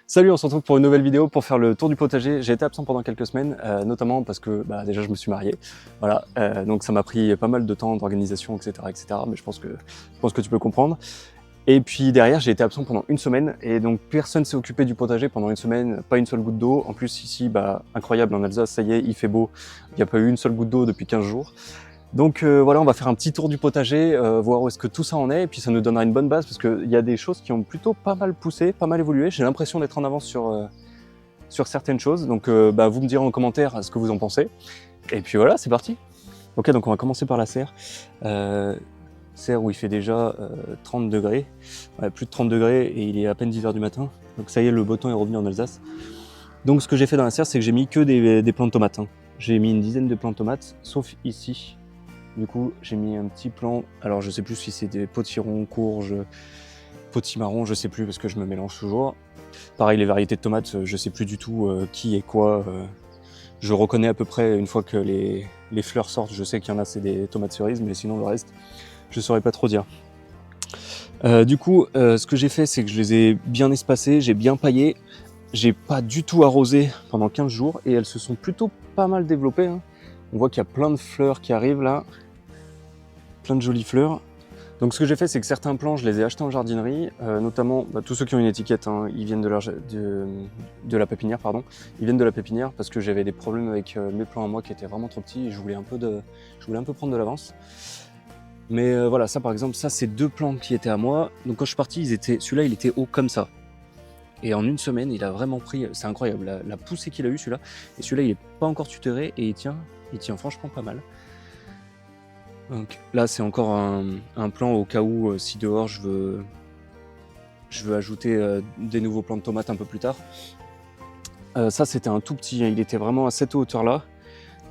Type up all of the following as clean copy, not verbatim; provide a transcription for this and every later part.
Salut, on se retrouve pour une nouvelle vidéo pour faire le tour du potager. J'ai été absent pendant quelques semaines, notamment parce que déjà je me suis marié. Voilà, donc ça m'a pris pas mal de temps d'organisation, etc., etc. Mais je pense que tu peux comprendre. Et puis derrière, j'ai été absent pendant une semaine et donc personne s'est occupé du potager pendant une semaine, pas une seule goutte d'eau. En plus ici, incroyable en Alsace, ça y est, il fait beau. Il n'y a pas eu une seule goutte d'eau depuis 15 jours. Donc voilà, on va faire un petit tour du potager, voir où est-ce que tout ça en est, et puis ça nous donnera une bonne base parce qu'il y a des choses qui ont plutôt pas mal poussé, pas mal évolué. J'ai l'impression d'être en avance sur certaines choses, donc vous me direz en commentaire ce que vous en pensez. Et puis voilà, c'est parti. Ok, donc on va commencer par la serre. Serre où il fait déjà 30 degrés, ouais, plus de 30 degrés, et il est à peine 10h du matin. Donc ça y est, le beau temps est revenu en Alsace. Donc ce que j'ai fait dans la serre, c'est que j'ai mis que des plants de tomates. J'ai mis une dizaine de plants de tomates, sauf ici. Du coup, j'ai mis un petit plant. Alors, je sais plus si c'est des potirons, courges, potimarrons, je sais plus parce que je me mélange toujours. Pareil, les variétés de tomates, je sais plus du tout qui est quoi. Je reconnais à peu près une fois que les fleurs sortent. Je sais qu'il y en a, c'est des tomates cerises, mais sinon le reste, je saurais pas trop dire. Ce que j'ai fait, c'est que je les ai bien espacées, j'ai bien paillé. J'ai pas du tout arrosé pendant 15 jours et elles se sont plutôt pas mal développées. Hein. On voit qu'il y a plein de fleurs qui arrivent là. Plein de jolies fleurs. Donc ce que j'ai fait, c'est que certains plants, je les ai achetés en jardinerie, notamment tous ceux qui ont une étiquette, hein, ils viennent de la pépinière, pardon. Ils viennent de la pépinière parce que j'avais des problèmes avec mes plants à moi qui étaient vraiment trop petits et je voulais un peu prendre de l'avance. Mais voilà, ça par exemple, ça c'est deux plants qui étaient à moi. Donc quand je suis parti, celui-là il était haut comme ça. Et en une semaine, il a vraiment pris, c'est incroyable, la poussée qu'il a eu celui-là. Et celui-là il est pas encore tutoré et il tient franchement pas mal. Donc là, c'est encore un plan au cas où, si dehors je veux ajouter des nouveaux plants de tomates un peu plus tard. Ça, c'était un tout petit, il était vraiment à cette hauteur-là.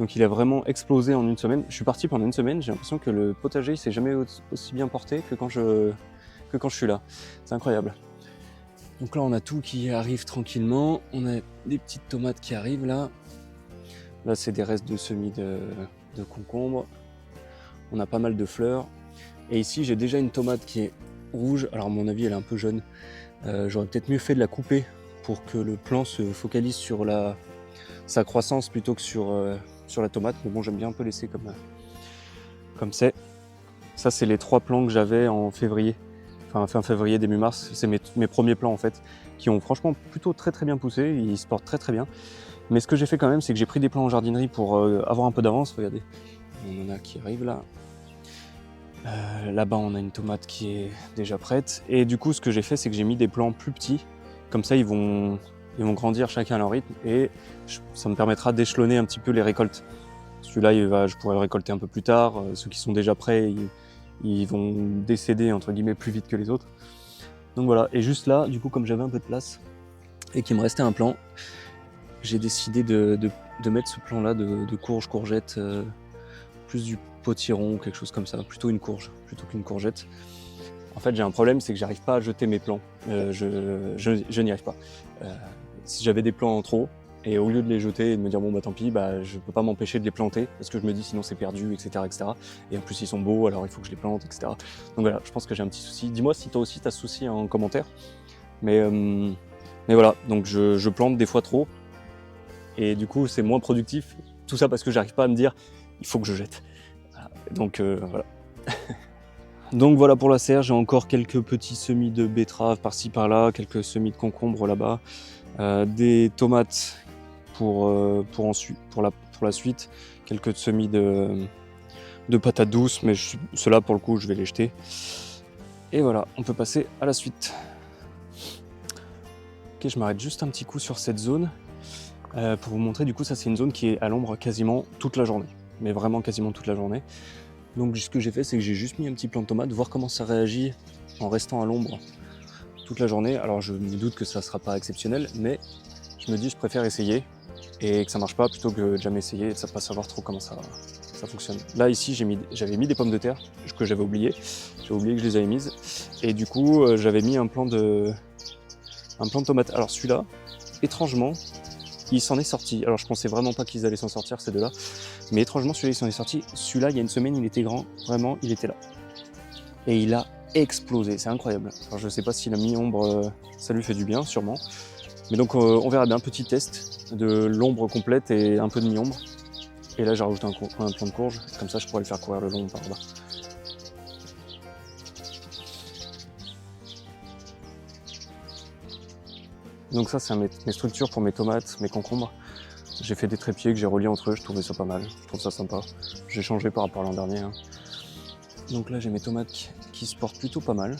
Donc il a vraiment explosé en une semaine. Je suis parti pendant une semaine, j'ai l'impression que le potager il s'est jamais aussi bien porté que quand je suis là. C'est incroyable. Donc là, on a tout qui arrive tranquillement. On a des petites tomates qui arrivent là. Là, c'est des restes de semis de concombres. On a pas mal de fleurs. Et ici, j'ai déjà une tomate qui est rouge. Alors, à mon avis, elle est un peu jeune. J'aurais peut-être mieux fait de la couper pour que le plant se focalise sur sa croissance plutôt que sur la tomate. Mais bon, j'aime bien un peu laisser comme c'est. Ça, c'est les 3 plants que j'avais en février. Enfin, fin février, début mars. C'est mes premiers plants, en fait, qui ont franchement plutôt très très bien poussé. Ils se portent très très bien. Mais ce que j'ai fait quand même, c'est que j'ai pris des plants en jardinerie pour avoir un peu d'avance. Regardez, on en a qui arrivent là. Là-bas, on a une tomate qui est déjà prête. Et du coup, ce que j'ai fait, c'est que j'ai mis des plants plus petits. Comme ça, ils vont grandir chacun à leur rythme. Et ça me permettra d'échelonner un petit peu les récoltes. Celui-là, je pourrais le récolter un peu plus tard. Ceux qui sont déjà prêts, ils vont décéder, entre guillemets, plus vite que les autres. Donc voilà. Et juste là, du coup, comme j'avais un peu de place et qu'il me restait un plant, j'ai décidé de mettre ce plant-là de courge, courgette, plus du potiron ou quelque chose comme ça, plutôt une courge plutôt qu'une courgette. En fait, j'ai un problème, c'est que j'arrive pas à jeter mes plants. Je n'y arrive pas. Si j'avais des plants en trop, et au lieu de les jeter et de me dire bon tant pis, je peux pas m'empêcher de les planter parce que je me dis sinon c'est perdu, etc., etc. Et en plus ils sont beaux, alors il faut que je les plante, etc. Donc voilà, je pense que j'ai un petit souci. Dis-moi si toi aussi t'as ce souci en commentaire. Mais voilà, donc je plante des fois trop, et du coup c'est moins productif. Tout ça parce que j'arrive pas à me dire il faut que je jette. Donc voilà. Donc voilà pour la serre, j'ai encore quelques petits semis de betteraves par-ci par-là, quelques semis de concombres là-bas, des tomates pour la suite, quelques semis de patates douces, mais ceux-là pour le coup je vais les jeter. Et voilà, on peut passer à la suite. Ok, je m'arrête juste un petit coup sur cette zone pour vous montrer. Du coup, ça c'est une zone qui est à l'ombre quasiment toute la journée, mais vraiment quasiment toute la journée. Donc ce que j'ai fait, c'est que j'ai juste mis un petit plant de tomate, voir comment ça réagit en restant à l'ombre toute la journée. Alors je me doute que ça ne sera pas exceptionnel, mais je me dis je préfère essayer et que ça marche pas plutôt que de jamais essayer et de ne pas savoir trop comment ça fonctionne. Là ici j'avais mis des pommes de terre que j'avais oublié. J'ai oublié que je les avais mises. Et du coup j'avais mis un plant de tomate. Alors celui-là, étrangement, il s'en est sorti. Alors je pensais vraiment pas qu'ils allaient s'en sortir ces deux-là. Mais étrangement, celui-là, il s'en est sorti. Celui-là, il y a une semaine, il était grand. Vraiment, il était là. Et il a explosé. C'est incroyable. Alors, je sais pas si la mi-ombre, ça lui fait du bien, sûrement. Mais donc on verra bien, petit test de l'ombre complète et un peu de mi-ombre. Et là j'ai rajouté un plant de courge, comme ça je pourrais le faire courir le long par là. Donc ça c'est mes structures pour mes tomates, mes concombres. J'ai fait des trépieds que j'ai reliés entre eux, je trouvais ça pas mal, je trouve ça sympa. J'ai changé par rapport à l'an dernier. Hein. Donc là j'ai mes tomates qui se portent plutôt pas mal.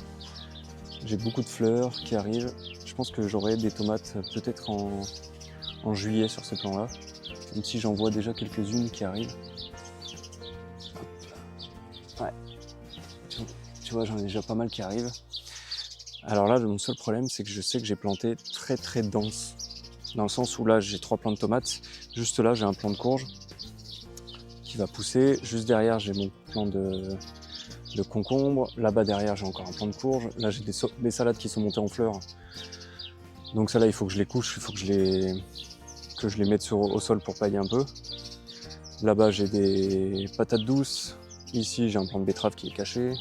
J'ai beaucoup de fleurs qui arrivent. Je pense que j'aurai des tomates peut-être en juillet sur ces plants-là. Même si j'en vois déjà quelques-unes qui arrivent. Ouais. Tu vois, j'en ai déjà pas mal qui arrivent. Alors là, mon seul problème, c'est que je sais que j'ai planté très très dense. Dans le sens où là, j'ai 3 plants de tomates. Juste là, j'ai un plant de courge qui va pousser. Juste derrière, j'ai mon plant de concombre. Là-bas derrière, j'ai encore un plant de courge. Là, j'ai des salades qui sont montées en fleurs. Donc ça là, il faut que je les couche, il faut que je les mette au sol pour pailler un peu. Là-bas, j'ai des patates douces. Ici, j'ai un plant de betterave qui est caché.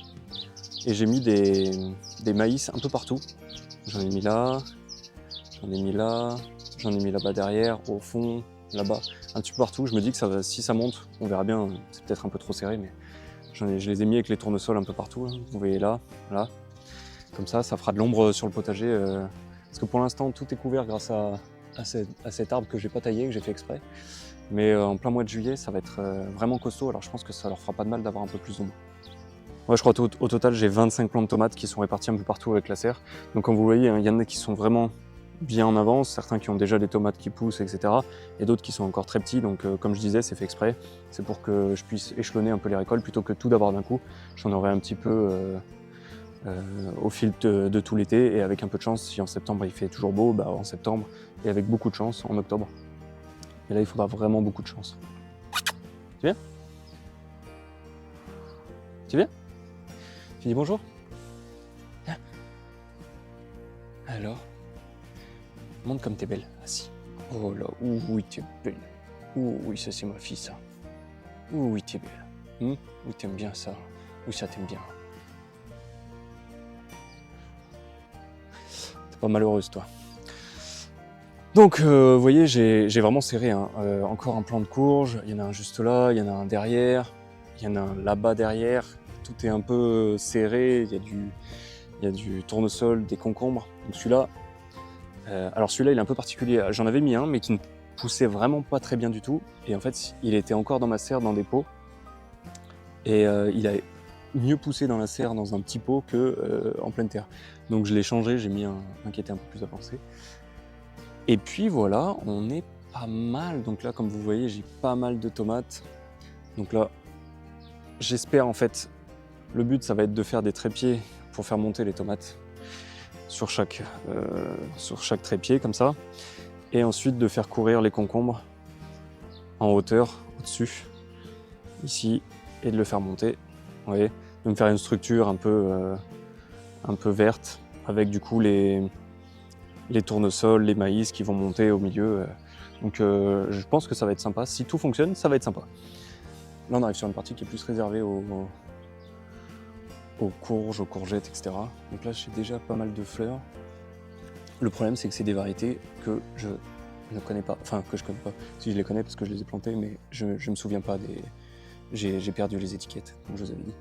Et j'ai mis des maïs un peu partout. J'en ai mis là, j'en ai mis là, j'en ai mis là-bas derrière, au fond, là-bas, un petit peu partout. Je me dis que si ça monte, on verra bien, c'est peut-être un peu trop serré, mais je les ai mis avec les tournesols un peu partout. Hein. Vous voyez là, là. Comme ça fera de l'ombre sur le potager. Parce que pour l'instant, tout est couvert grâce à cet arbre que j'ai pas taillé, que j'ai fait exprès. Mais en plein mois de juillet, ça va être vraiment costaud, alors je pense que ça leur fera pas de mal d'avoir un peu plus d'ombre. Ouais, je crois qu'au total, j'ai 25 plants de tomates qui sont répartis un peu partout avec la serre. Donc comme vous voyez, il y en a qui sont vraiment bien en avance, certains qui ont déjà des tomates qui poussent, etc. Et d'autres qui sont encore très petits, donc comme je disais, c'est fait exprès. C'est pour que je puisse échelonner un peu les récoltes plutôt que tout d'abord d'un coup. J'en aurai un petit peu au fil de tout l'été, et avec un peu de chance, si en septembre il fait toujours beau, bah en septembre, et avec beaucoup de chance en octobre. Et là, il faudra vraiment beaucoup de chance. Tu viens ? Tu viens ? Tu dis bonjour ? Viens. Alors ? Montre comme t'es belle, assis. Oh là, ouh, oui, t'es belle. Ouh, oui, ça c'est ma fille, ça. Ouh, oui, t'es belle. Oui, t'aimes bien ça. Oui, ça t'aime bien. T'es pas malheureuse, toi. Donc, vous voyez, j'ai vraiment serré. Hein. Encore un plant de courge. Il y en a un juste là, il y en a un derrière. Il y en a un là-bas derrière. Tout est un peu serré. Il y a du tournesol, des concombres. Donc celui-là, alors celui-là, il est un peu particulier. J'en avais mis un, mais qui ne poussait vraiment pas très bien du tout. Et en fait, il était encore dans ma serre, dans des pots. Et il a mieux poussé dans la serre, dans un petit pot, que en pleine terre. Donc je l'ai changé, j'ai mis un qui était un peu plus avancé. Et puis voilà, on est pas mal. Donc là, comme vous voyez, j'ai pas mal de tomates. Donc là, j'espère en fait, le but, ça va être de faire des trépieds pour faire monter les tomates sur chaque trépied, comme ça. Et ensuite de faire courir les concombres en hauteur, au-dessus, ici, et de le faire monter. Vous voyez, de me faire une structure un peu verte, avec du coup les tournesols, les maïs qui vont monter au milieu. Donc je pense que ça va être sympa. Si tout fonctionne, ça va être sympa. Là, on arrive sur une partie qui est plus réservée aux courges, aux courgettes, etc. Donc là, j'ai déjà pas mal de fleurs. Le problème, c'est que c'est des variétés que je ne connais pas. Enfin, que je connais pas. Si je les connais parce que je les ai plantées, mais je me souviens pas des... J'ai perdu les étiquettes, comme je vous avais dit.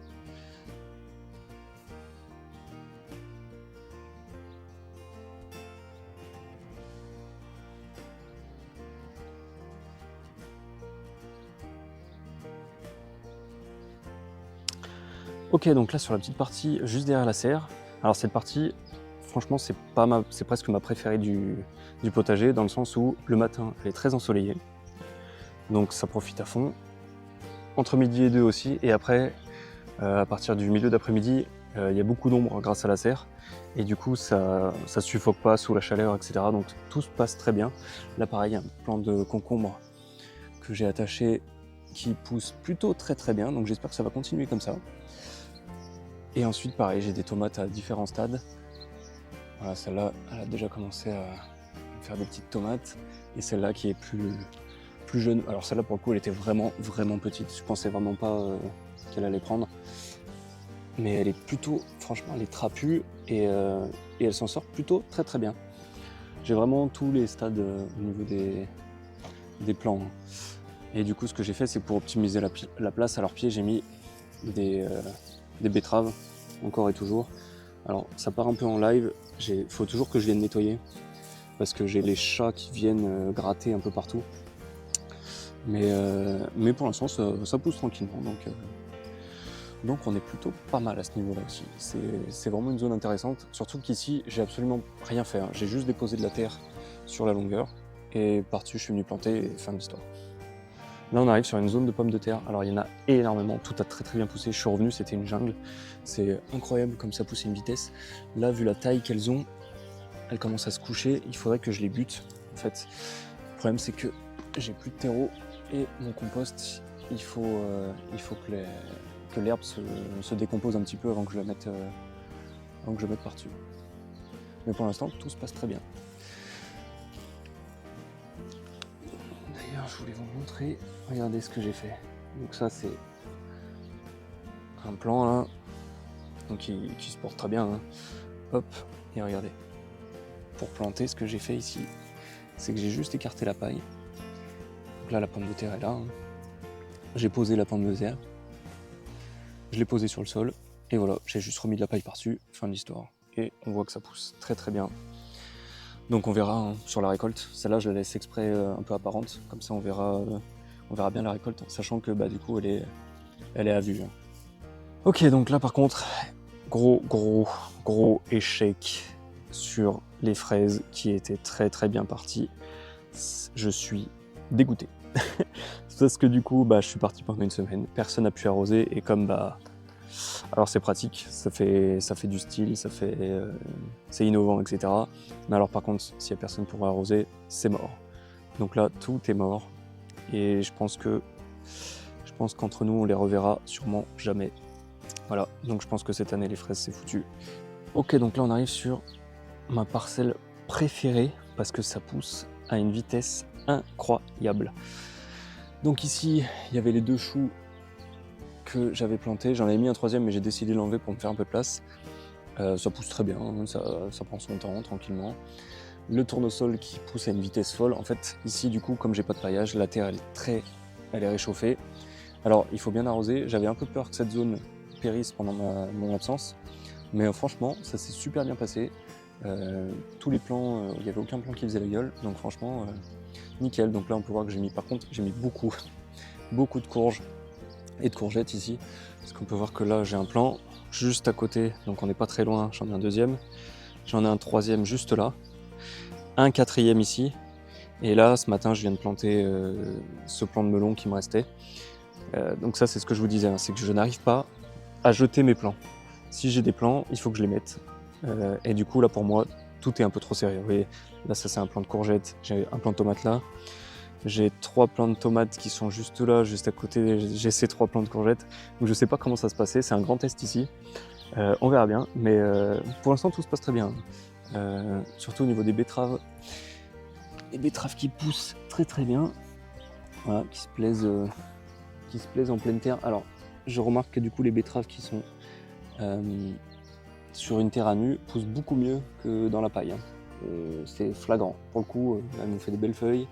Ok, donc là sur la petite partie juste derrière la serre, alors cette partie, franchement c'est presque ma préférée du potager, dans le sens où le matin elle est très ensoleillée, donc ça profite à fond, entre midi et 2 aussi, et après à partir du milieu d'après-midi, il y a beaucoup d'ombre grâce à la serre, et du coup ça suffoque pas sous la chaleur, etc. Donc tout se passe très bien. Là pareil, un plant de concombre que j'ai attaché qui pousse plutôt très très bien, donc j'espère que ça va continuer comme ça. Et ensuite, pareil, j'ai des tomates à différents stades. Voilà, celle-là, elle a déjà commencé à faire des petites tomates. Et celle-là qui est plus jeune. Alors celle-là, pour le coup, elle était vraiment, vraiment petite. Je pensais vraiment pas qu'elle allait prendre. Mais elle est plutôt, franchement, elle est trapue et elle s'en sort plutôt très, très bien. J'ai vraiment tous les stades au niveau des plants. Et du coup, ce que j'ai fait, c'est pour optimiser la place, à leurs pieds, j'ai mis des betteraves, encore et toujours. Alors, ça part un peu en live, faut toujours que je vienne nettoyer, parce que j'ai les chats qui viennent gratter un peu partout. Mais pour l'instant, ça pousse tranquillement, donc on est plutôt pas mal à ce niveau-là aussi. C'est vraiment une zone intéressante, surtout qu'ici, j'ai absolument rien fait, hein. J'ai juste déposé de la terre sur la longueur, et par-dessus, je suis venu planter, et fin de l'histoire. Là, on arrive sur une zone de pommes de terre. Alors, il y en a énormément. Tout a très très bien poussé. Je suis revenu, c'était une jungle. C'est incroyable comme ça pousse à une vitesse. Là, vu la taille qu'elles ont, elles commencent à se coucher. Il faudrait que je les bute. En fait, le problème, c'est que j'ai plus de terreau et mon compost, il faut que l'herbe se décompose un petit peu avant que je la mette, par-dessus. Mais pour l'instant, tout se passe très bien. D'ailleurs, je voulais vous montrer, regardez ce que j'ai fait. Donc ça, c'est un plan là, donc qui se porte très bien, hein. Hop, et regardez. Pour planter, ce que j'ai fait ici, c'est que j'ai juste écarté la paille. Donc là, la pomme de terre est là, hein. J'ai posé la pomme de terre, je l'ai posée sur le sol, et voilà, j'ai juste remis de la paille par-dessus, fin de l'histoire. Et on voit que ça pousse très très bien. Donc on verra, hein, sur la récolte. Celle-là, je la laisse exprès un peu apparente, comme ça on verra bien la récolte, sachant que du coup elle est à vue, hein. Ok, donc là par contre, gros échec sur les fraises qui étaient très très bien parties. Je suis dégoûté. Parce que du coup, je suis parti pendant une semaine, personne n'a pu arroser, et comme alors c'est pratique, ça fait du style, c'est innovant, etc. Mais alors par contre, s'il n'y a personne pour arroser, c'est mort. Donc là, tout est mort, et je pense qu'entre nous, on les reverra sûrement jamais. Voilà, donc je pense que cette année, les fraises, c'est foutu. Ok, donc là, on arrive sur ma parcelle préférée, parce que ça pousse à une vitesse incroyable. Donc ici, il y avait les 2 choux que j'avais plantés. J'en avais mis un 3e, mais j'ai décidé de l'enlever pour me faire un peu de place. Ça pousse très bien, hein, ça prend son temps, tranquillement. Le tournesol qui pousse à une vitesse folle. En fait, ici, du coup, comme j'ai pas de paillage, la terre, elle est réchauffée. Alors, il faut bien arroser. J'avais un peu peur que cette zone périsse pendant mon absence, mais franchement, ça s'est super bien passé. Tous les plants, il n'y avait aucun plant qui faisait la gueule, donc franchement, nickel. Donc là, on peut voir que j'ai mis beaucoup de courges et de courgettes ici, parce qu'on peut voir que là, j'ai un plant juste à côté, donc on n'est pas très loin. J'en ai un 2e, j'en ai un 3e juste là, un 4e ici, et là, ce matin, je viens de planter ce plant de melon qui me restait. Donc ça, c'est ce que je vous disais, hein, c'est que je n'arrive pas à jeter mes plants. Si j'ai des plants, il faut que je les mette. Et du coup, là, pour moi, tout est un peu trop sérieux. Vous voyez, là, ça, c'est un plant de courgettes. J'ai un plant de tomates là. J'ai 3 plants de tomates qui sont juste là, juste à côté. J'ai ces 3 plants de courgettes. Donc, je sais pas comment ça se passait. C'est un grand test ici. On verra bien. Mais pour l'instant, tout se passe très bien. Surtout au niveau des betteraves. Les betteraves qui poussent très très bien. Voilà, qui se plaisent en pleine terre. Alors, je remarque que du coup, les betteraves qui sont sur une terre à nu poussent beaucoup mieux que dans la paille, hein. C'est flagrant. Pour le coup, elles m'ont fait des belles feuilles.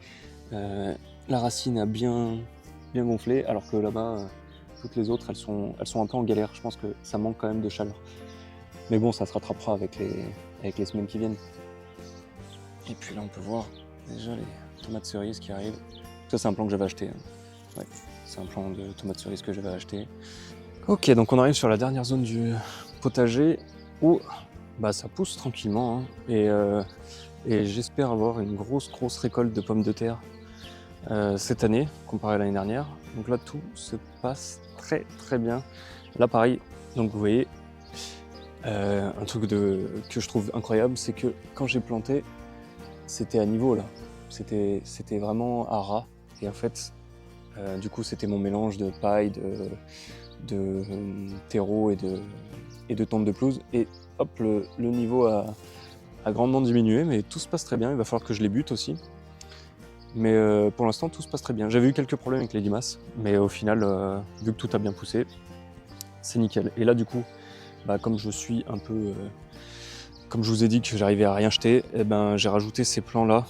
La racine a bien gonflé, alors que là-bas, toutes les autres, elles sont un peu en galère. Je pense que ça manque quand même de chaleur. Mais bon, ça se rattrapera avec les semaines qui viennent. Et puis là, on peut voir déjà les tomates cerises qui arrivent. Ça, c'est un plant que j'avais acheté, hein. Ouais, c'est un plant de tomates cerises que j'avais acheté. Ok, donc on arrive sur la dernière zone du potager où ça pousse tranquillement, hein, et j'espère avoir une grosse récolte de pommes de terre cette année comparé à l'année dernière. Donc là, tout se passe très très bien. Là, pareil, donc vous voyez, un truc que je trouve incroyable, c'est que quand j'ai planté, c'était à niveau là. C'était vraiment à ras. Et en fait, du coup, c'était mon mélange de paille, de terreau et de tente de pelouse. Et hop, le niveau a grandement diminué, mais tout se passe très bien. Il va falloir que je les bute aussi. Mais pour l'instant, tout se passe très bien. J'avais eu quelques problèmes avec les limaces, mais au final, vu que tout a bien poussé, c'est nickel. Et là, du coup, comme je suis un peu Comme je vous ai dit que j'arrivais à rien jeter, eh ben, j'ai rajouté ces plants-là.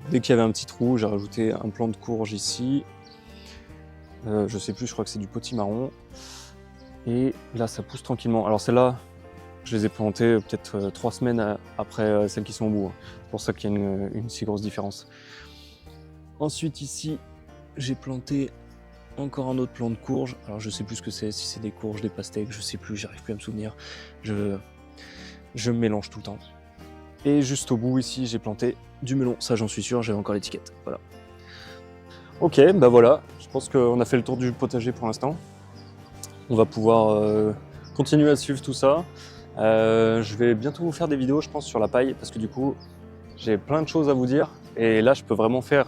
Dès qu'il y avait un petit trou, j'ai rajouté un plant de courge ici. Je sais plus, je crois que c'est du potimarron. Et là, ça pousse tranquillement. Alors celles-là, je les ai plantées peut-être 3 semaines après celles qui sont au bout. C'est pour ça qu'il y a une si grosse différence. Ensuite ici, j'ai planté encore un autre plant de courge. Alors je sais plus ce que c'est, si c'est des courges, des pastèques, je sais plus, j'arrive plus à me souvenir. Je me mélange tout le temps. Et juste au bout ici, j'ai planté du melon. Ça, j'en suis sûr, j'avais encore l'étiquette. Voilà. Ok, bah voilà. Je pense qu'on a fait le tour du potager pour l'instant. On va pouvoir continuer à suivre tout ça. Je vais bientôt vous faire des vidéos, je pense, sur la paille, parce que du coup, j'ai plein de choses à vous dire. Et là, je peux vraiment faire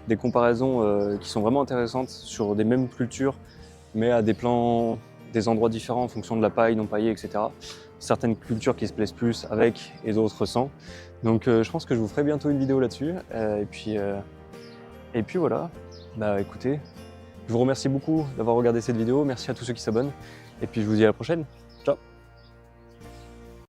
des comparaisons qui sont vraiment intéressantes sur des mêmes cultures, mais à des plans, des endroits différents en fonction de la paille, non paillée, etc. Certaines cultures qui se plaisent plus avec et d'autres sans. Donc je pense que je vous ferai bientôt une vidéo là-dessus. Et puis voilà, bah écoutez, je vous remercie beaucoup d'avoir regardé cette vidéo, merci à tous ceux qui s'abonnent, et puis je vous dis à la prochaine. Ciao!